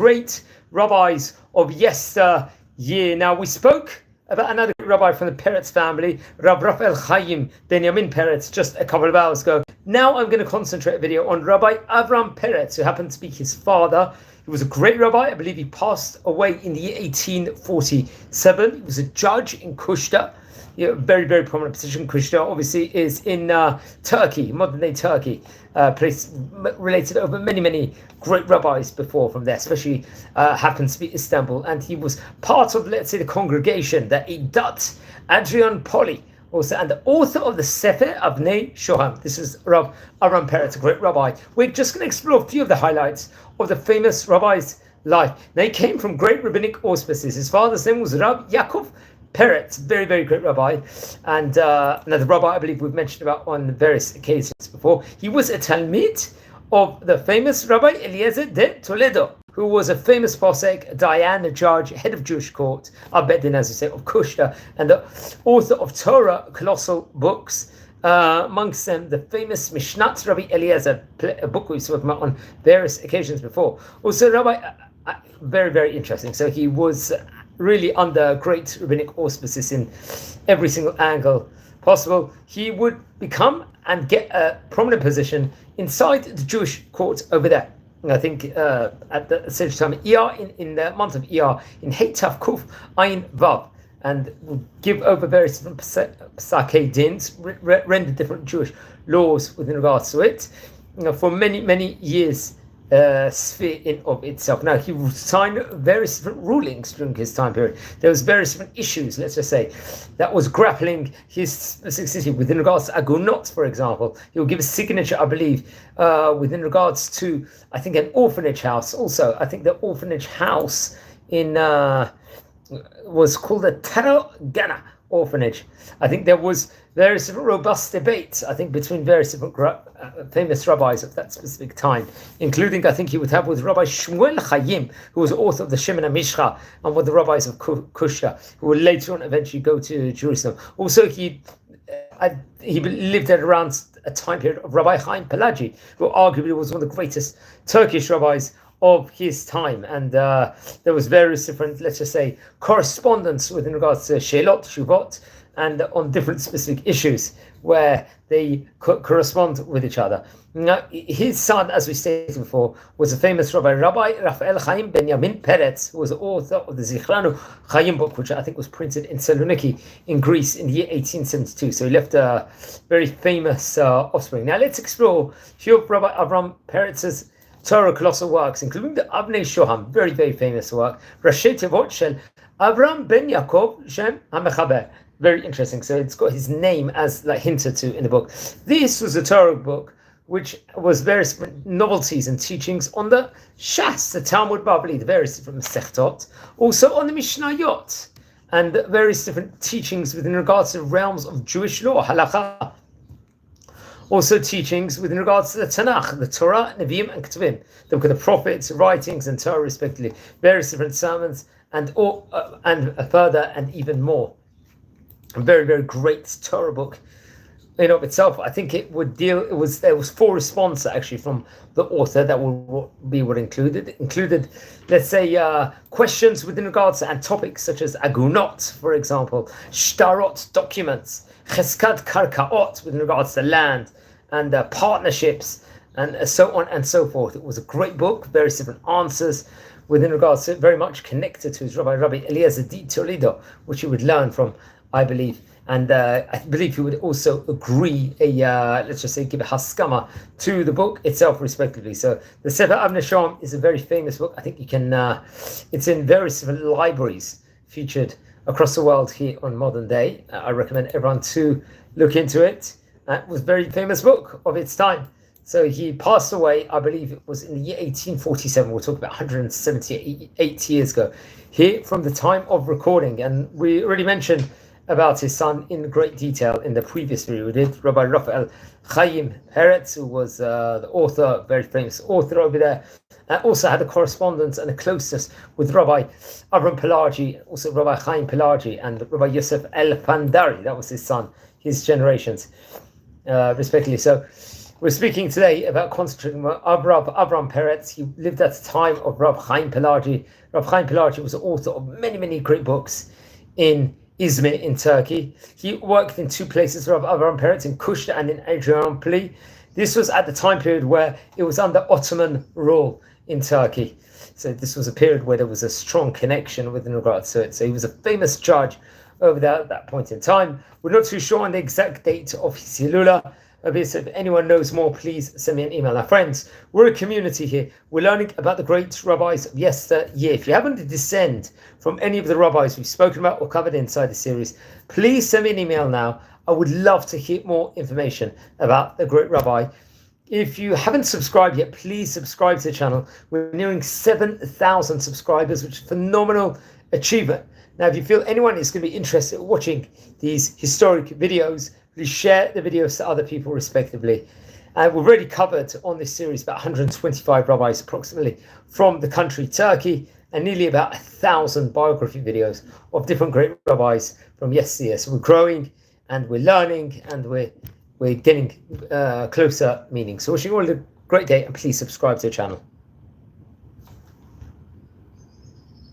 great rabbis of yesteryear. Now, we spoke about another rabbi from the Peretz family, Rabbi Avraham Peretz, just a couple of hours ago. Now I'm going to concentrate a video on Rabbi Avraham Peretz, who happened to be his father. He was a great rabbi. I believe he passed away in the year 1847. He was a judge in Bukoshtá. Very, very prominent position. Bukoshtá obviously is in Turkey, modern-day Turkey, place related over many, many great rabbis before from there, especially happens to be Istanbul. And he was part of, let's say, the congregation, the Eidat Adrian Poli, also, and the author of the Sefer Abraham שוהם. This is Rabbi Avraham Peretz, a great rabbi. We're just going to explore a few of the highlights of the famous rabbi's life. Now, he came from great rabbinic auspices. His father's name was Rabbi Yaakov Peretz, very, very great rabbi, and another rabbi I believe we've mentioned about on various occasions before. He was a talmid of the famous Rabbi Eliezer de Toledo, who was a famous posek, a dayan, a judge, head of Jewish court, Abedin, as we say, of Bukoshtá, and the author of Torah, colossal books. Amongst them, the famous Mishnat Rabbi Eliezer, a book we've spoken about on various occasions before. Also, Rabbi, very, very interesting. So he was really under great rabbinic auspices in every single angle possible. He would become and get a prominent position inside the Jewish court over there. And I think at the same time, in the month of Iyar, in Heit Tav Kuf Ayin Vav, and would give over various different psakei dins, render different Jewish laws within regards to it, for many, many years. Sphere in of itself. Now, he signed various different rulings during his time period. There was various different issues, let's just say, that was grappling his city within regards to agunot, for example. He will give a signature, I believe, within regards to, I think, an orphanage house. Also, I think the orphanage house in was called the Tarogana orphanage. I think there was various different robust debates, I think, between various different famous rabbis of that specific time, including, I think, he would have with Rabbi Shmuel Chaim, who was author of the Shemina Mishcha, and with the rabbis of Bukoshtá, who would later on eventually go to Jerusalem. Also, he lived at around a time period of Rabbi Chaim Pelagi, who arguably was one of the greatest Turkish rabbis of his time, and there was various different, let's just say, correspondence with regards to Sheilot, Shuvot, and on different specific issues where they correspond with each other. Now, his son, as we stated before, was a famous Rabbi Raphael Chaim Benjamin Peretz, who was the author of the Zichranu Chaim book, which I think was printed in Saloniki in Greece in the year 1872. So he left a very famous offspring. Now let's explore a few of Rabbi Avraham Peretz's Torah colossal works, including the Abnei שוהם, very, very famous work, Rashi Tevot Shel Avraham ben Yaakov Shem HaMechaber. Very interesting. So it's got his name as like hinted to in the book. This was a Torah book which was various novelties and teachings on the Shas, the Talmud Bavli, the various different Masechtot, also on the Mishnayot, and various different teachings within regards to realms of Jewish law, Halakha. Also teachings within regards to the Tanakh, the Torah, Nevi'im, and Ketuvim, the book of the prophets, writings, and Torah respectively, various different sermons, and further and even more. A very, very great Torah book in of itself. I think there was 4 responses actually from the author that will be what included, let's say, questions within regards to and topics such as agunot, for example, shtarot, documents, cheskat karkaot, with regards to land, and partnerships, and so on and so forth. It was a great book, various different answers within regards to it, very much connected to his Rabbi Eliezer de Toledo, which he would learn from, I believe. And I believe he would also agree, let's just say, give a haskama to the book itself, respectively. So the Sefer Abraham שוהם is a very famous book. I think you can, it's in various different libraries featured across the world here on modern day. I recommend everyone to look into it. It was a very famous book of its time. So he passed away, I believe it was in the year 1847. We're talking about 178 years ago, here from the time of recording. And we already mentioned about his son in great detail in the previous video we did. Rabbi Raphael Chaim Peretz, who was the author, very famous author over there, also had a correspondence and a closeness with Rabbi Avraham Pelagi, also Rabbi Chaim Pelagi, and Rabbi Yosef El Pandari. That was his son, his generations, respectively. So We're speaking today about concentrating on Rabbi Avraham Peretz. He lived at the time of Rabbi Chaim Pelagi. Rabbi Chaim Pelagi was the author of many, many great books in Izmir in Turkey. He worked in two places, Rabbi Avraham Peretz, in Bקושטא and in Adrianople. This was at the time period where it was under Ottoman rule in Turkey. So this was a period where there was a strong connection with regards to it. So he was a famous judge over there at that point in time. We're not too sure on the exact date of his Hilula. So if anyone knows more, please send me an email. Now, friends, we're a community here. We're learning about the great rabbis of yesteryear. If you happen to descend from any of the rabbis we've spoken about or covered inside the series, please send me an email now. I would love to hear more information about the great rabbi. If you haven't subscribed yet, please subscribe to the channel. We're nearing 7,000 subscribers, which is a phenomenal achievement. Now, if you feel anyone is going to be interested in watching these historic videos, please share the videos to other people respectively. And we've already covered on this series about 125 rabbis approximately from the country Turkey, and nearly about 1,000 biography videos of different great rabbis from yesteryear. So we're growing and we're learning and we're getting closer meaning. So wishing you all a great day, and please subscribe to the channel.